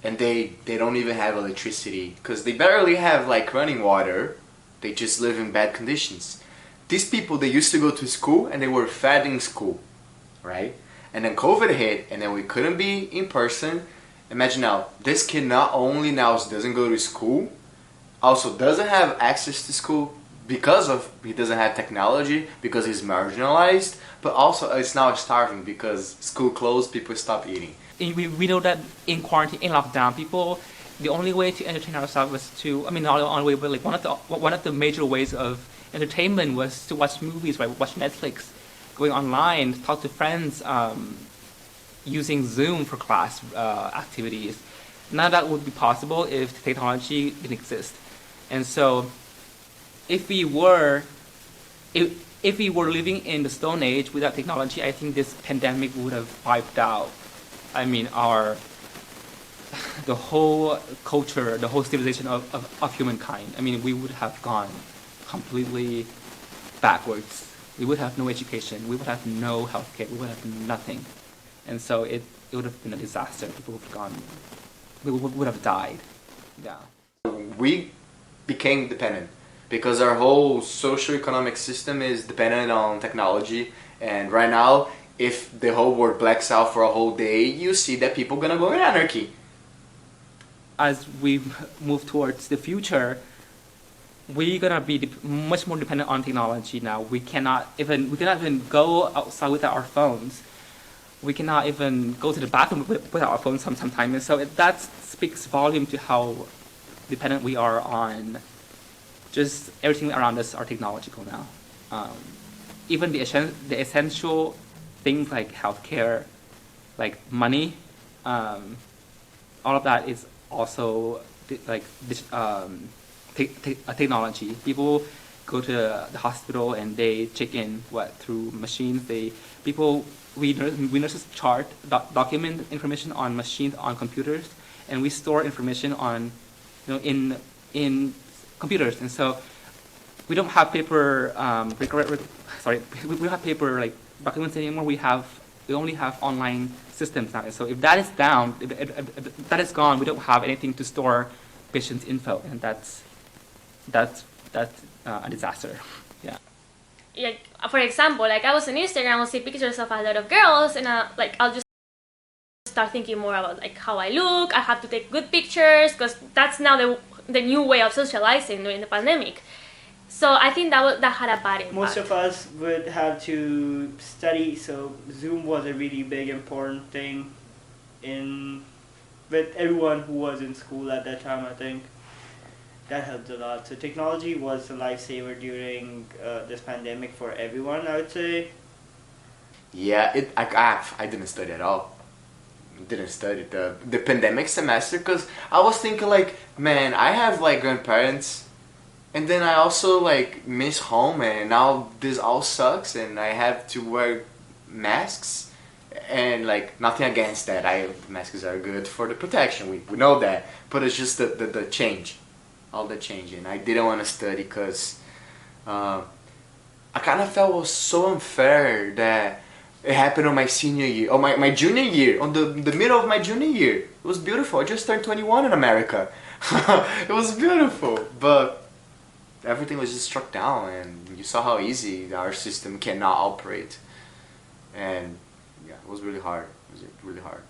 and they don't even have electricity because they barely have like running water. They just live in bad conditions. These people, they used to go to school and they were fed in school, right? And then COVID hit, and then we couldn't be in person. Imagine now, this kid not only now doesn't go to school, also doesn't have access to school because he doesn't have technology, because he's marginalized, but also it's now starving because school closed, people stop eating. We know that in quarantine, in lockdown, people, the only way to entertain ourselves was to, not the only way, but like one of the major ways of entertainment was to watch movies, right? Watch Netflix, going online, talk to friends, using Zoom for class activities. None of that would be possible if technology didn't exist. And so, if we were living in the Stone Age without technology, I think this pandemic would have wiped out. The whole culture, the whole civilization of humankind. We would have gone completely backwards. We would have no education. We would have no healthcare. We would have nothing. And so it would have been a disaster. People would have gone. We would have died. Yeah. We became dependent because our whole socio-economic system is dependent on technology. And right now, if the whole world blacks out for a whole day, you see that people gonna go in anarchy. As we move towards the future, we're gonna be much more dependent on technology now. We cannot even go outside without our phones. We cannot even go to the bathroom without our phones sometimes. And so that speaks volume to how dependent we are on just everything around us are technological now. Even the essential things like healthcare, like money, all of that is also like technology. People go to the hospital and they check in through machines. We nurses document information on machines on computers, and we store information on in computers. And so we don't have paper we don't have paper like documents anymore. We only have online systems now. And so if that is down, if that is gone, we don't have anything to store patients' info, and that's a disaster. Yeah. Like, for example, like I was on Instagram, I'll see pictures of a lot of girls, and I'll just start thinking more about like how I look. I have to take good pictures because that's now the new way of socializing during the pandemic. So I think that had a bad impact. Most of us would have to study, so Zoom was a really big important thing with everyone who was in school at that time. I think that helped a lot. So technology was a lifesaver during this pandemic for everyone, I would say. Yeah, I didn't study at all. Didn't study the pandemic semester because I was thinking like, man, I have like grandparents, and then I also like miss home, and now this all sucks, and I have to wear masks, and like nothing against that. Masks are good for the protection. We know that, but it's just the change. All the change, and I didn't want to study because I kind of felt it was so unfair that it happened on my senior year, or my junior year, on the middle of my junior year. It was beautiful. I just turned 21 in America. It was beautiful, but everything was just struck down, and you saw how easy our system cannot operate, and yeah, it was really hard. It was really hard.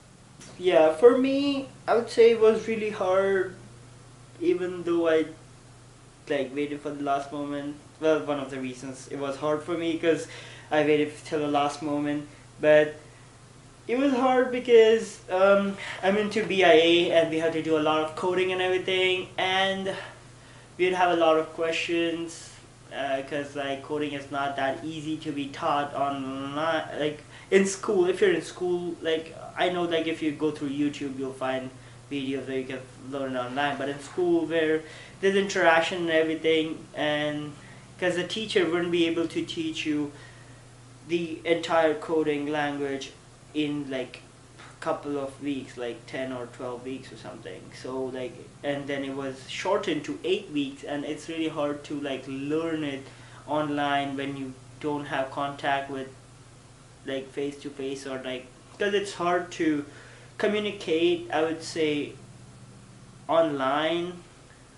Yeah, for me, I would say it was really hard. Even though I like waited for the last moment. Well, one of the reasons it was hard for me because I waited till the last moment. But it was hard because I'm into BIA and we had to do a lot of coding and everything, and we'd have a lot of questions because like coding is not that easy to be taught online. Like in school, if you're in school, like I know like if you go through YouTube, you'll find videos that you can learn online, but in school where there's interaction and everything, and because the teacher wouldn't be able to teach you the entire coding language in like a couple of weeks, like 10 or 12 weeks or something. So like, and then it was shortened to 8 weeks, and it's really hard to like learn it online when you don't have contact with like face to face, or like, because it's hard to communicate, I would say, online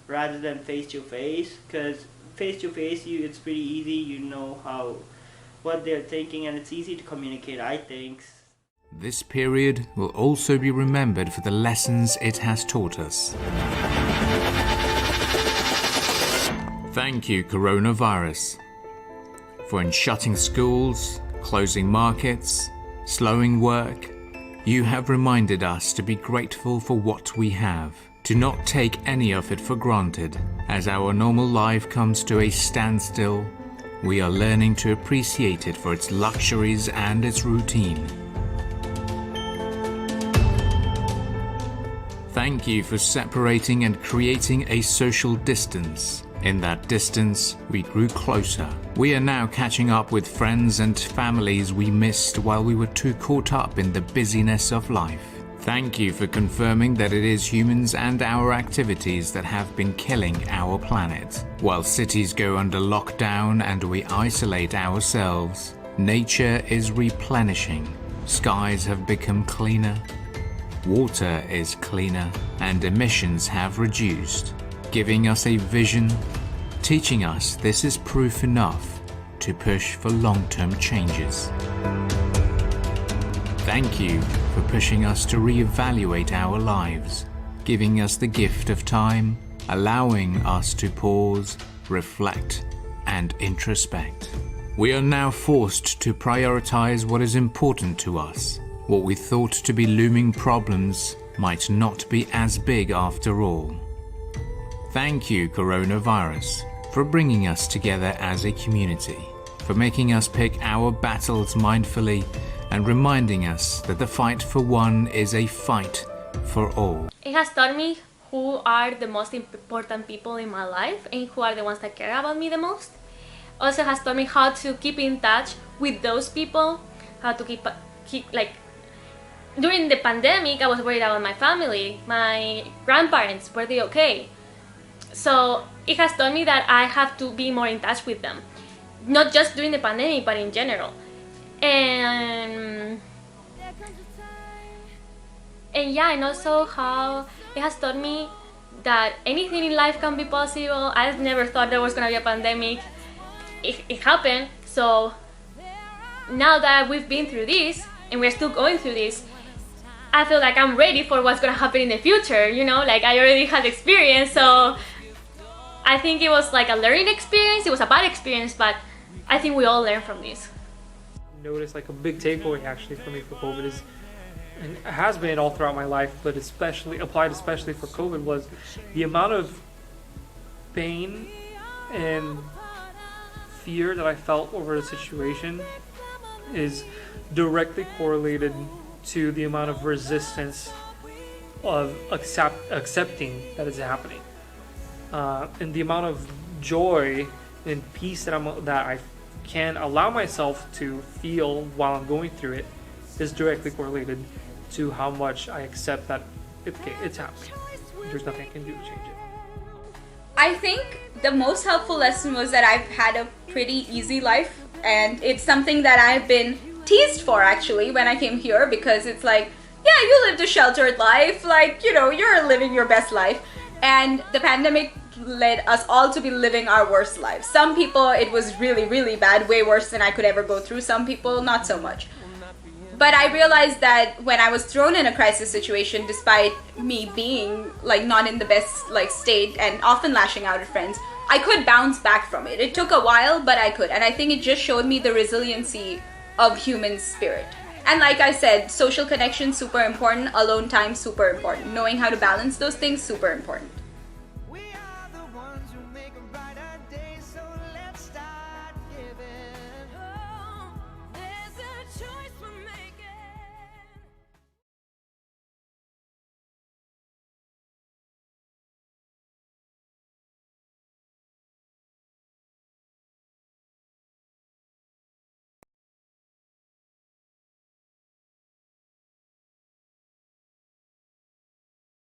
rather than face to face, because face to face it's pretty easy, you know what they're thinking, and it's easy to communicate, I think. This period will also be remembered for the lessons it has taught us. Thank you, coronavirus, for in shutting schools, closing markets, slowing work. You have reminded us to be grateful for what we have, to not take any of it for granted. As our normal life comes to a standstill, we are learning to appreciate it for its luxuries and its routine. Thank you for separating and creating a social distance. In that distance, we grew closer. We are now catching up with friends and families we missed while we were too caught up in the busyness of life. Thank you for confirming that it is humans and our activities that have been killing our planet. While cities go under lockdown and we isolate ourselves, nature is replenishing. Skies have become cleaner, water is cleaner, and emissions have reduced, giving us a vision, teaching us this is proof enough to push for long-term changes. Thank you for pushing us to reevaluate our lives, giving us the gift of time, allowing us to pause, reflect, and introspect. We are now forced to prioritize what is important to us. What we thought to be looming problems might not be as big after all. Thank you, coronavirus, for bringing us together as a community, for making us pick our battles mindfully and reminding us that the fight for one is a fight for all. It has taught me who are the most important people in my life and who are the ones that care about me the most. Also has taught me how to keep in touch with those people, how to keep like, during the pandemic, I was worried about my family, my grandparents, were they okay? So it has taught me that I have to be more in touch with them, not just during the pandemic, but in general. And yeah, and also how it has taught me that anything in life can be possible. I've never thought there was gonna be a pandemic. It happened. So now that we've been through this and we're still going through this, I feel like I'm ready for what's gonna happen in the future, you know, like I already had experience. So I think it was like a learning experience. It was a bad experience, but I think we all learn from this. Notice like a big takeaway actually for me for COVID is, and it has been all throughout my life, but especially for COVID, was the amount of pain and fear that I felt over the situation is directly correlated to the amount of resistance of accepting that it's happening, and the amount of joy and peace that I can allow myself to feel while I'm going through it is directly correlated to how much I accept that it's happening. There's nothing I can do to change it. I think the most helpful lesson was that I've had a pretty easy life, and it's something that I've been teased for actually when I came here, because it's like, yeah, you lived a sheltered life, like, you know, you're living your best life. And the pandemic led us all to be living our worst lives. Some people, it was really, really bad, way worse than I could ever go through. Some people, not so much. But I realized that when I was thrown in a crisis situation, despite me being like not in the best like state and often lashing out at friends, I could bounce back from it. It took a while, but I could. And I think it just showed me the resiliency of human spirit. And like I said, social connection, super important. Alone time, super important. Knowing how to balance those things, super important.